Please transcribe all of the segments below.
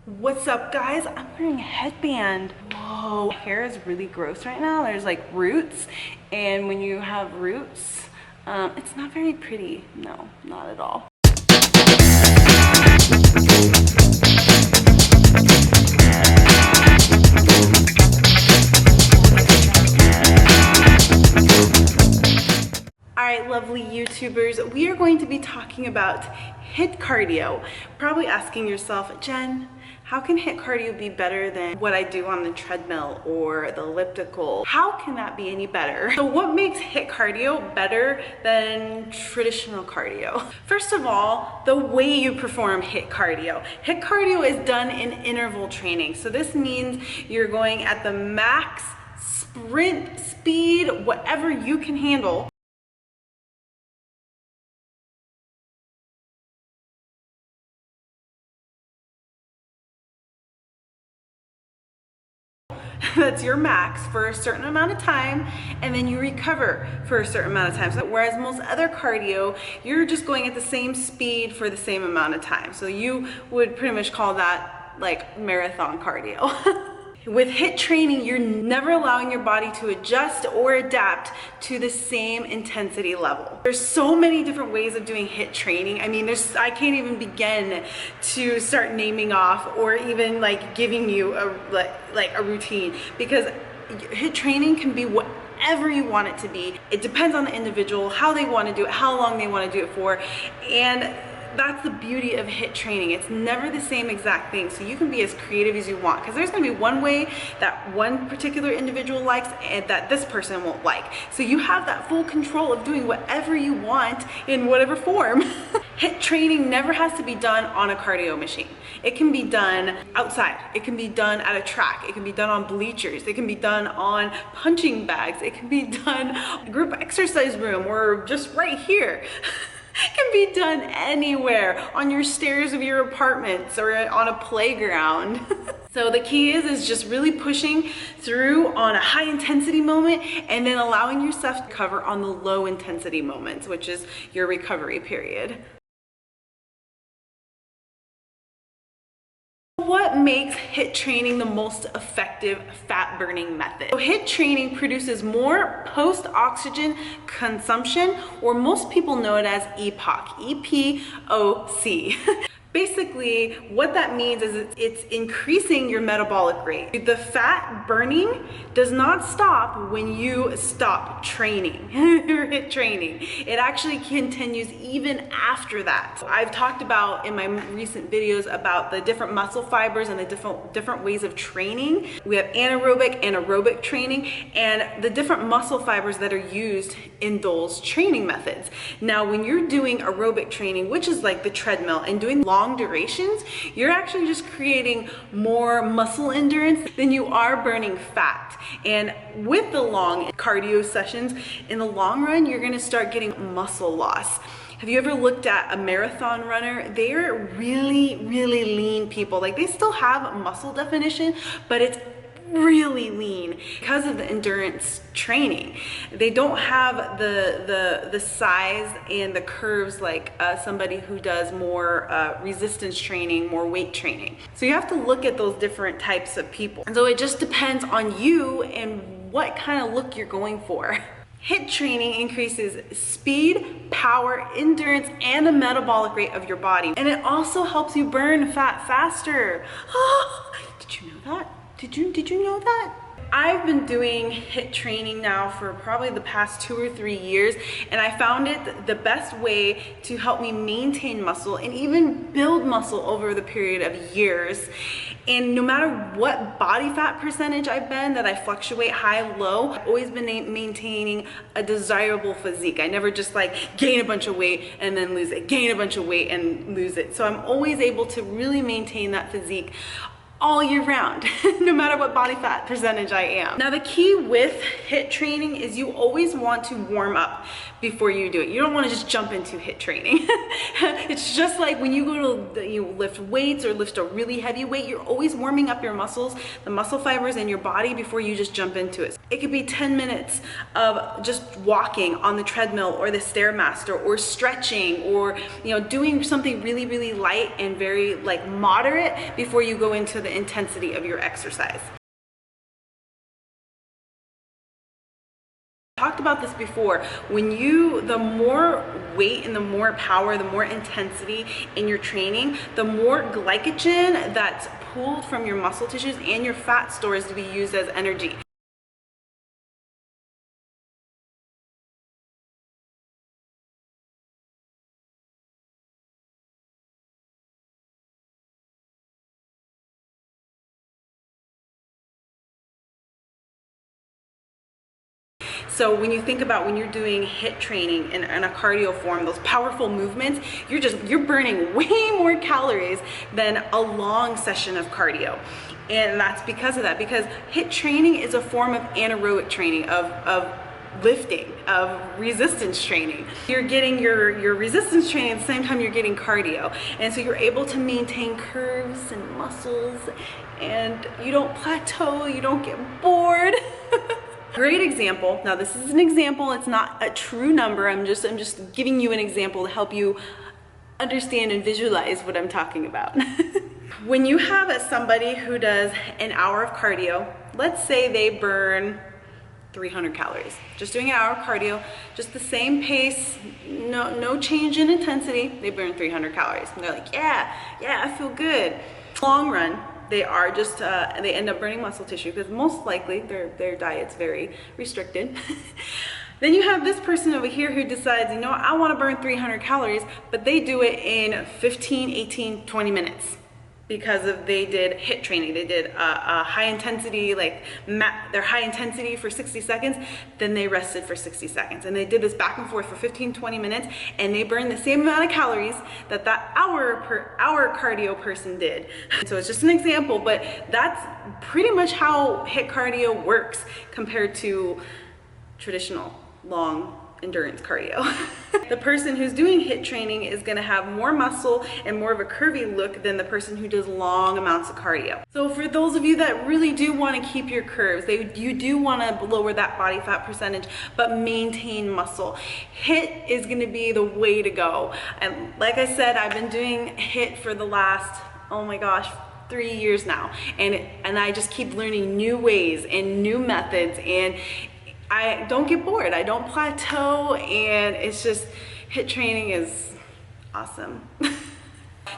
What's up, guys? I'm wearing a headband. Whoa, my hair is really gross right now. There's like roots, and when you have roots, it's not very pretty. No, not at all. Alright, lovely YouTubers, we are going to be talking about HIIT cardio. Probably asking yourself, Jen, how can HIIT cardio be better than what I do on the treadmill or the elliptical? How can that be any better? So what makes HIIT cardio better than traditional cardio? First of all, the way you perform HIIT cardio. HIIT cardio is done in interval training. So this means you're going at the max sprint speed, whatever you can handle. That's your max for a certain amount of time, and then you recover for a certain amount of time. So whereas most other cardio, you're just going at the same speed for the same amount of time. So you would pretty much call that like marathon cardio. With HIIT training, you're never allowing your body to adjust or adapt to the same intensity level. There's so many different ways of doing HIIT training. I mean, I can't even begin to start naming off or even like giving you a routine, because HIIT training can be whatever you want it to be. It depends on the individual, how they want to do it, how long they want to do it for, and that's the beauty of HIIT training. It's never the same exact thing, so you can be as creative as you want, because there's going to be one way that one particular individual likes and that this person won't like. So you have that full control of doing whatever you want in whatever form. HIIT training never has to be done on a cardio machine. It can be done outside. It can be done at a track. It can be done on bleachers. It can be done on punching bags. It can be done in a group exercise room or just right here. It can be done anywhere, on your stairs of your apartments or on a playground. So the key is just really pushing through on a high intensity moment and then allowing yourself to recover on the low intensity moments, which is your recovery period. What makes HIIT training the most effective fat burning method? So HIIT training produces more post-oxygen consumption, or most people know it as EPOC, E-P-O-C. Basically, what that means is it's increasing your metabolic rate. The fat burning does not stop when you stop training, or HIIT training. It actually continues even after that. So I've talked about in my recent videos about the different muscle fibers and the different ways of training. We have anaerobic and aerobic training, and the different muscle fibers that are used in those training methods. Now, when you're doing aerobic training, which is like the treadmill, and doing long durations, you're actually just creating more muscle endurance than you are burning fat. And with the long cardio sessions, in the long run, you're going to start getting muscle loss. Have you ever looked at a marathon runner? They're really, really lean people. Like, they still have muscle definition, but it's really lean because of the endurance training. They don't have the size and the curves like somebody who does more resistance training, more weight training. So you have to look at those different types of people. And so it just depends on you and what kind of look you're going for. HIIT training increases speed, power, endurance, and the metabolic rate of your body. And it also helps you burn fat faster. Oh, did you know that? Did you know that? I've been doing HIIT training now for probably the past 2 or 3 years, and I found it the best way to help me maintain muscle and even build muscle over the period of years. And no matter what body fat percentage I've been, that I fluctuate high, low, I've always been maintaining a desirable physique. I never just like gain a bunch of weight and then lose it, gain a bunch of weight and lose it. So I'm always able to really maintain that physique all year round, no matter what body fat percentage I am. Now the key with HIIT training is you always want to warm up before you do it. You don't want to just jump into HIIT training. It's just like when you go to lift weights or lift a really heavy weight, you're always warming up your muscles, the muscle fibers in your body before you just jump into it. It could be 10 minutes of just walking on the treadmill or the Stairmaster, or stretching, or doing something really, really light and very like moderate before you go into the intensity of your exercise. Talked about this before. The more weight and the more power, the more intensity in your training, the more glycogen that's pulled from your muscle tissues and your fat stores to be used as energy. So when you think about when you're doing HIIT training in a cardio form, those powerful movements, you're burning way more calories than a long session of cardio. And that's because of that, because HIIT training is a form of anaerobic training, of lifting, of resistance training. You're getting your resistance training at the same time you're getting cardio. And so you're able to maintain curves and muscles, and you don't plateau, you don't get bored. Great example. Now this is an example, it's not a true number. I'm just giving you an example to help you understand and visualize what I'm talking about. When you have somebody who does an hour of cardio, let's say they burn 300 calories. Just doing an hour of cardio, just the same pace, no change in intensity, they burn 300 calories. And they're like, yeah, I feel good. Long run, they are just, they end up burning muscle tissue because most likely their diet's very restricted. Then you have this person over here who decides, I want to burn 300 calories, but they do it in 15, 18, 20 minutes. Because they did HIIT training, they did a high intensity, their high intensity for 60 seconds, then they rested for 60 seconds. And they did this back and forth for 15, 20 minutes, and they burned the same amount of calories that hour per hour cardio person did. So it's just an example, but that's pretty much how HIIT cardio works compared to traditional long endurance cardio. The person who's doing HIIT training is going to have more muscle and more of a curvy look than the person who does long amounts of cardio. So for those of you that really do want to keep your curves, you do want to lower that body fat percentage but maintain muscle, HIIT is going to be the way to go. And like I said, I've been doing HIIT for the last, oh my gosh, 3 years now, and I just keep learning new ways and new methods, and I don't get bored, I don't plateau, and it's just, HIIT training is awesome.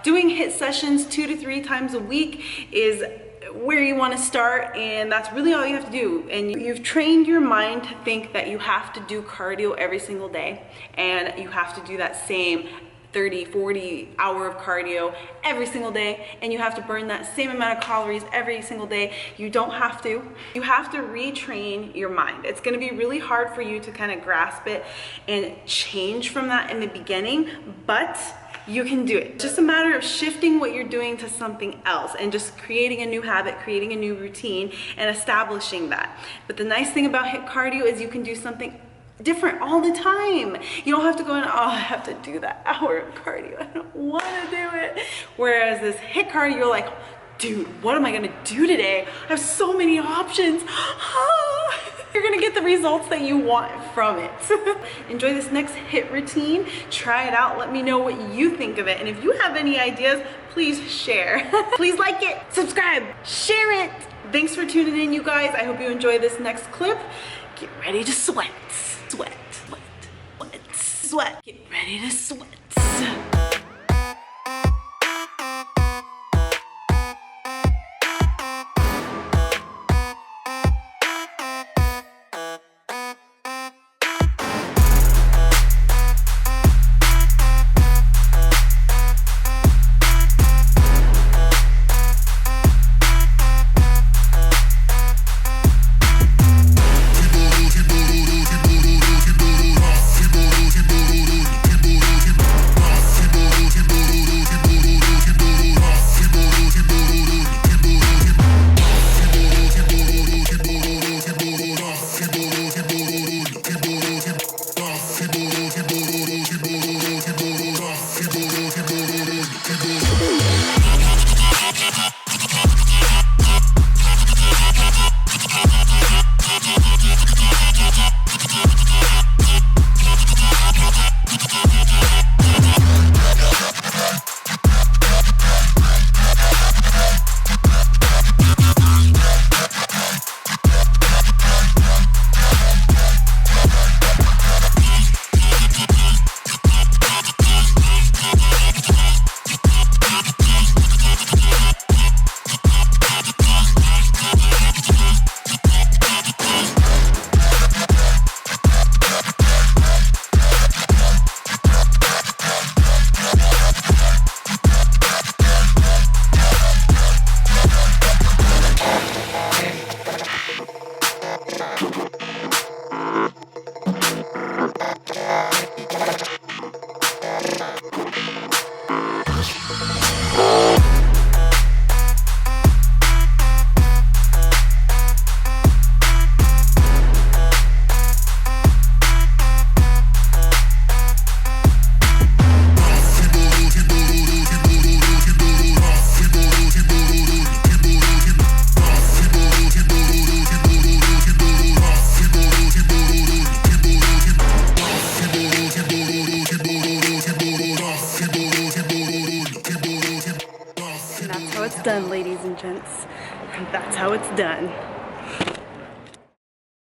Doing HIIT sessions 2 to 3 times a week is where you want to start, and that's really all you have to do. And you've trained your mind to think that you have to do cardio every single day, and you have to do that same 30, 40 hour of cardio every single day, and you have to burn that same amount of calories every single day. You don't have to. You have to retrain your mind. It's going to be really hard for you to kind of grasp it and change from that in the beginning, but you can do it. It's just a matter of shifting what you're doing to something else and just creating a new habit, creating a new routine, and establishing that. But the nice thing about HIIT cardio is you can do something different all the time. You don't have to go in, oh, I have to do that hour of cardio, I don't want to do it. Whereas this HIIT cardio, you're like, dude, what am I gonna do today? I have so many options. You're gonna get the results that you want from it. Enjoy this next HIIT routine, try it out, let me know what you think of it, and if you have any ideas, please share. Please like it, subscribe, share it. Thanks for tuning in, you guys. I hope you enjoy this next clip. Get ready to sweat. Sweat, sweat, sweat, sweat. Get ready to sweat. it's done, ladies and gents. That's how it's done.